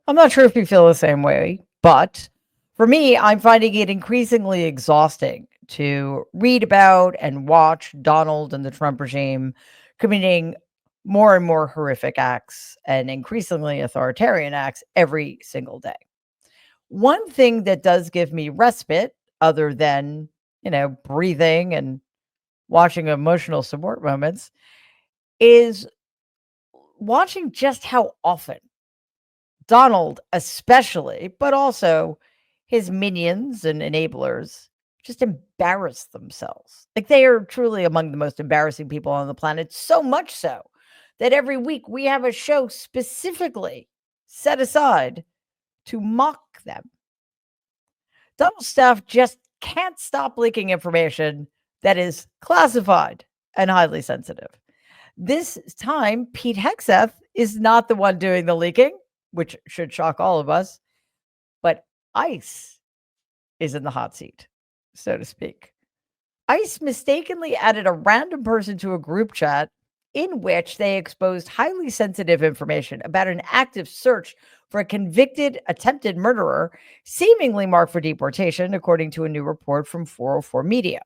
I'm not sure if you feel the same way, but for me, I'm finding it increasingly exhausting to read about and watch Donald and the Trump regime committing more and more horrific acts and increasingly authoritarian acts every single day. One thing that does give me respite, other than, breathing and watching emotional support moments, is watching just how often Donald, especially, but also his minions and enablers, just embarrass themselves. Like they are truly among the most embarrassing people on the planet, so much so that every week we have a show specifically set aside to mock them. Donald's staff just can't stop leaking information that is classified and highly sensitive. This time, Pete Hegseth is not the one doing the leaking, which should shock all of us, but ICE is in the hot seat, so to speak. ICE mistakenly added a random person to a group chat in which they exposed highly sensitive information about an active search for a convicted attempted murderer, seemingly marked for deportation, according to a new report from 404 Media.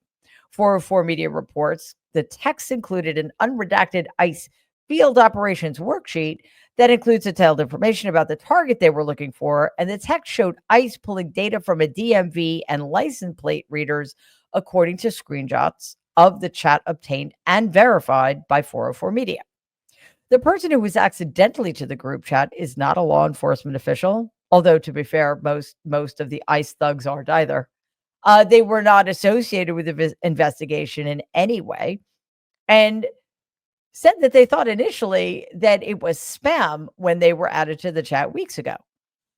404 Media reports the text included an unredacted ICE field operations worksheet that includes detailed information about the target they were looking for, and the text showed ICE pulling data from a DMV and license plate readers, according to screenshots of the chat obtained and verified by 404 Media. The person who was accidentally to the group chat is not a law enforcement official, although to be fair, most of the ICE thugs aren't either. They were not associated with the investigation in any way, and said that they thought initially that it was spam when they were added to the chat weeks ago.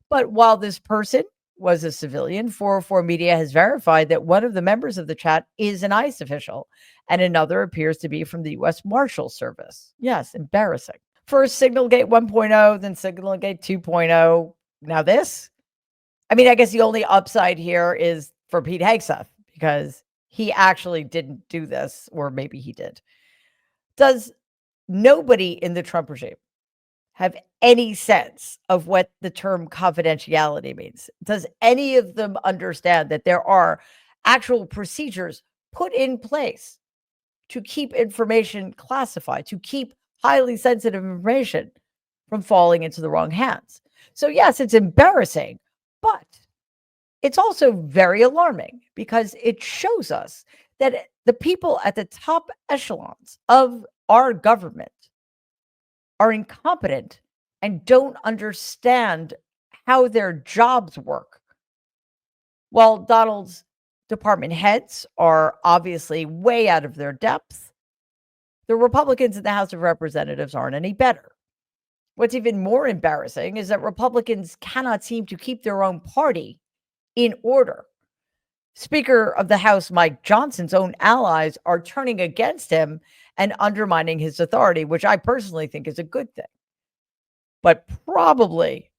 But while this person was a civilian, 404 Media has verified that one of the members of the chat is an ICE official and another appears to be from the U.S. Marshal Service. Yes, embarrassing. First Signalgate 1.0, then Signalgate 2.0. Now this? I mean, I guess the only upside here is for Pete Hegseth because he actually didn't do this, or maybe he did. Does nobody in the Trump regime have any sense of what the term confidentiality means? Does any of them understand that there are actual procedures put in place to keep information classified, to keep highly sensitive information from falling into the wrong hands? So, yes, it's embarrassing, but it's also very alarming because it shows us that the people at the top echelons of our government are incompetent and don't understand how their jobs work. While Donald's department heads are obviously way out of their depth, the Republicans in the House of Representatives aren't any better. What's even more embarrassing is that Republicans cannot seem to keep their own party in order. Speaker of the House Mike Johnson's own allies are turning against him and undermining his authority, which I personally think is a good thing. But probably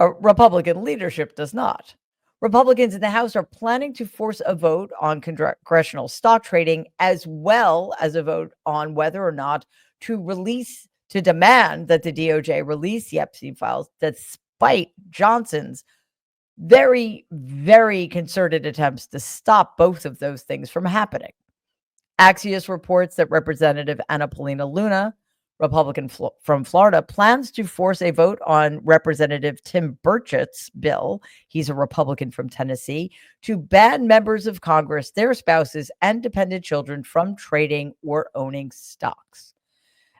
Republican leadership does not. Republicans in the House are planning to force a vote on congressional stock trading, as well as a vote on whether or not to demand that the DOJ release the Epstein files, despite Johnson's very, very concerted attempts to stop both of those things from happening. Axios reports that Representative Anna Paulina Luna, Republican from Florida, plans to force a vote on Representative Tim Burchett's bill. He's a Republican from Tennessee, to ban members of Congress, their spouses, and dependent children from trading or owning stocks.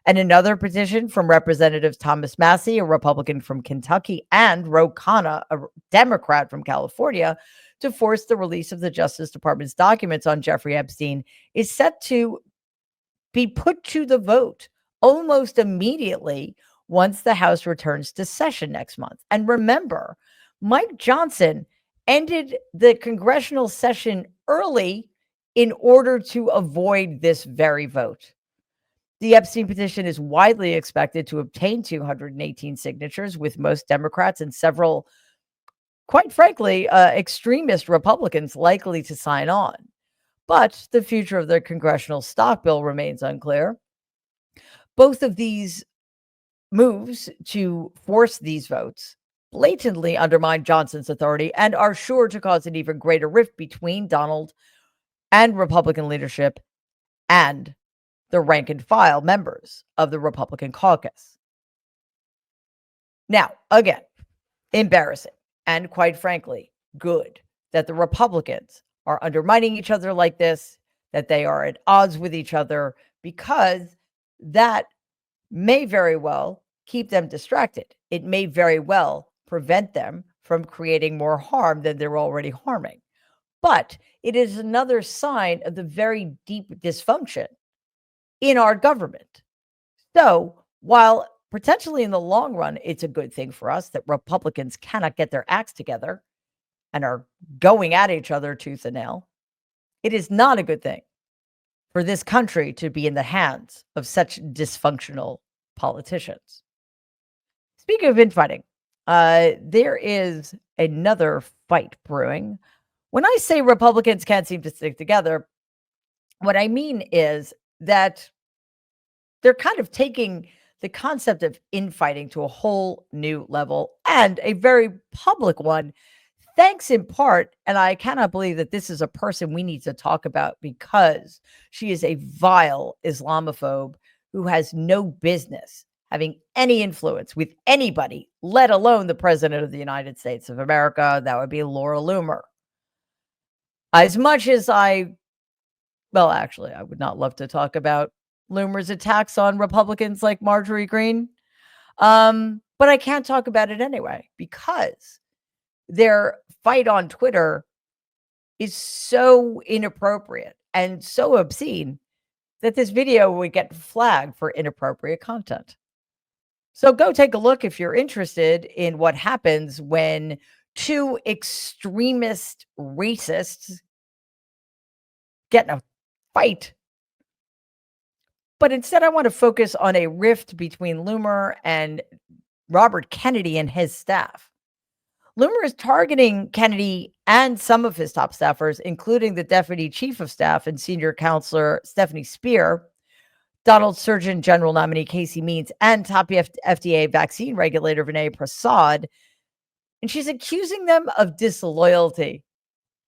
And another petition from Representatives Thomas Massie, a Republican from Kentucky, and Ro Khanna, a Democrat from California, to force the release of the Justice Department's documents on Jeffrey Epstein is set to be put to the vote almost immediately once the House returns to session next month. And remember, Mike Johnson ended the congressional session early in order to avoid this very vote. The Epstein petition is widely expected to obtain 218 signatures, with most Democrats and several, quite frankly, extremist Republicans likely to sign on. But the future of the congressional stock bill remains unclear. Both of these moves to force these votes blatantly undermine Johnson's authority and are sure to cause an even greater rift between Donald and Republican leadership and the rank and file members of the Republican caucus. Now, again, embarrassing and quite frankly, good that the Republicans are undermining each other like this, that they are at odds with each other, because that may very well keep them distracted. It may very well prevent them from creating more harm than they're already harming. But it is another sign of the very deep dysfunction in our government. So while potentially in the long run, it's a good thing for us that Republicans cannot get their acts together and are going at each other tooth and nail, it is not a good thing for this country to be in the hands of such dysfunctional politicians. Speaking of infighting, there is another fight brewing. When I say Republicans can't seem to stick together, what I mean is that they're kind of taking the concept of infighting to a whole new level and a very public one, thanks in part. And I cannot believe that this is a person we need to talk about because she is a vile Islamophobe who has no business having any influence with anybody, let alone the president of the United States of America. That would be Laura Loomer. As much as well, actually, I would not love to talk about Loomer's attacks on Republicans like Marjorie Greene. But I can't talk about it anyway because their fight on Twitter is so inappropriate and so obscene that this video would get flagged for inappropriate content. So go take a look if you're interested in what happens when two extremist racists get in a fight. But instead, I want to focus on a rift between Loomer and Robert Kennedy and his staff. Loomer is targeting Kennedy and some of his top staffers, including the Deputy Chief of Staff and Senior Counselor Stephanie Speer, Donald Surgeon General nominee Casey Means, and top FDA vaccine regulator Vinay Prasad. And she's accusing them of disloyalty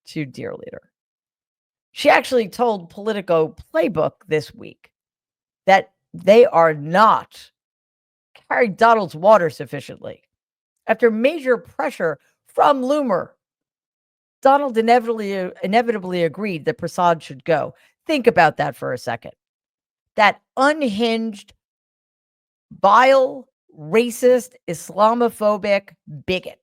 to dear leader. She actually told Politico Playbook this week that they are not carrying Donald's water sufficiently. After major pressure from Loomer, Donald inevitably agreed that Prasad should go. Think about that for a second. That unhinged, vile, racist, Islamophobic bigot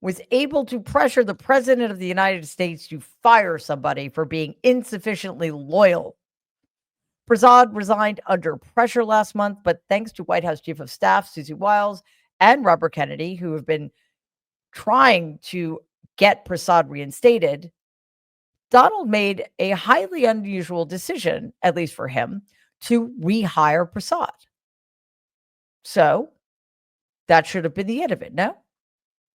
was able to pressure the president of the United States to fire somebody for being insufficiently loyal. Prasad resigned under pressure last month, but thanks to White House Chief of Staff Susie Wiles and Robert Kennedy, who have been trying to get Prasad reinstated, Donald made a highly unusual decision, at least for him, to rehire Prasad. So that should have been the end of it, no?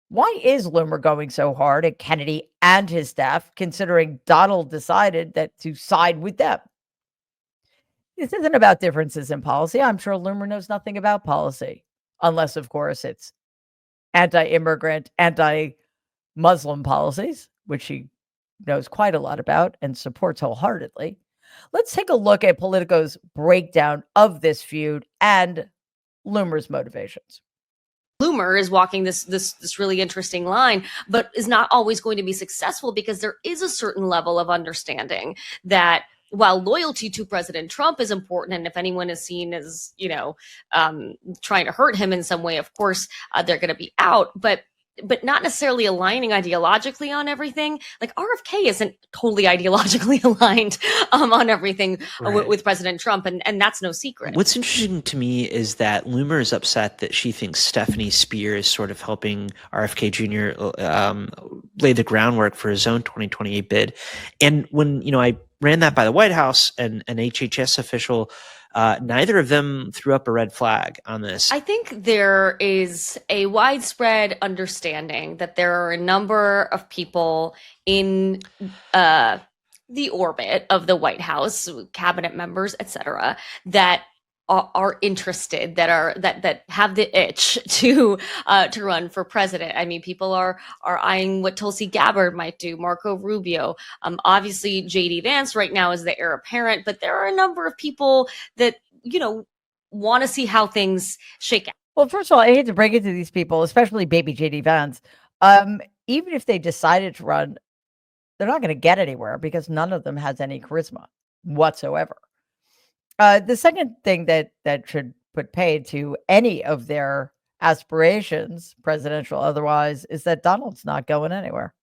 Why is Loomer going so hard at Kennedy and his staff, considering Donald decided that to side with them? This isn't about differences in policy. I'm sure Loomer knows nothing about policy, unless, of course, it's anti-immigrant, anti-Muslim policies, which he knows quite a lot about and supports wholeheartedly. Let's take a look at Politico's breakdown of this feud and Loomer's motivations. Loomer is walking this really interesting line, but is not always going to be successful because there is a certain level of understanding that while loyalty to President Trump is important, and if anyone is seen as, trying to hurt him in some way, of course, they're going to be out. But not necessarily aligning ideologically on everything. Like RFK isn't totally ideologically aligned on everything with President Trump, and that's no secret. What's interesting to me is that Loomer is upset that she thinks Stephanie Speer is sort of helping RFK Jr. Lay the groundwork for his own 2028 bid. And when I ran that by the White House and an HHS official, neither of them threw up a red flag on this. I think there is a widespread understanding that there are a number of people in the orbit of the White House, cabinet members, etc., that are interested, that have the itch to run for president. I mean, people are eyeing what Tulsi Gabbard might do, Marco Rubio. Obviously, JD Vance right now is the heir apparent, but there are a number of people that want to see how things shake out. Well, first of all, I hate to break it to these people, especially baby JD Vance. Even if they decided to run, they're not going to get anywhere because none of them has any charisma whatsoever. The second thing that should put paid to any of their aspirations, presidential otherwise, is that Donald's not going anywhere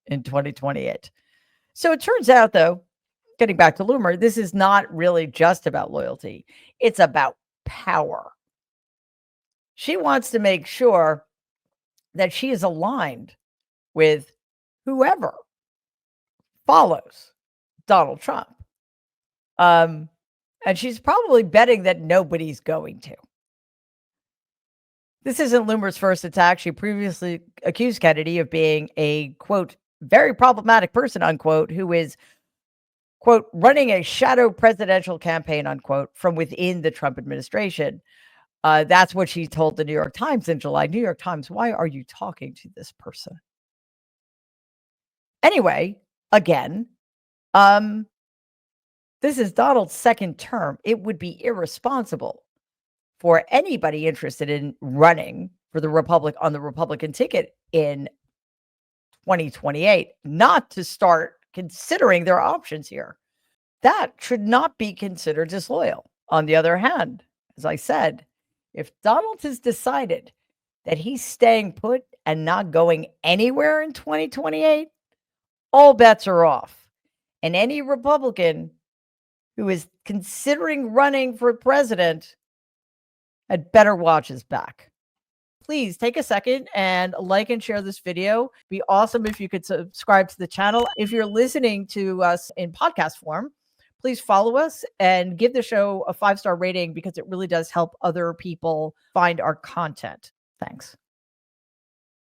in 2028. So it turns out, though, getting back to Loomer, this is not really just about loyalty. It's about power. She wants to make sure that she is aligned with whoever follows Donald Trump. And she's probably betting that nobody's going to. This isn't Loomer's first attack. She previously accused Kennedy of being a, quote, very problematic person, unquote, who is, quote, running a shadow presidential campaign, unquote, from within the Trump administration. That's what she told the New York Times in July. New York Times, why are you talking to this person? Anyway, again, this is Donald's second term. It would be irresponsible for anybody interested in running for the Republican ticket in 2028 not to start considering their options here. That should not be considered disloyal. On the other hand, as I said, if Donald has decided that he's staying put and not going anywhere in 2028, all bets are off. And any Republican who is considering running for president had better watch his back. Please take a second and like and share this video. It'd be awesome if you could subscribe to the channel. If you're listening to us in podcast form, please follow us and give the show a 5-star rating because it really does help other people find our content. Thanks.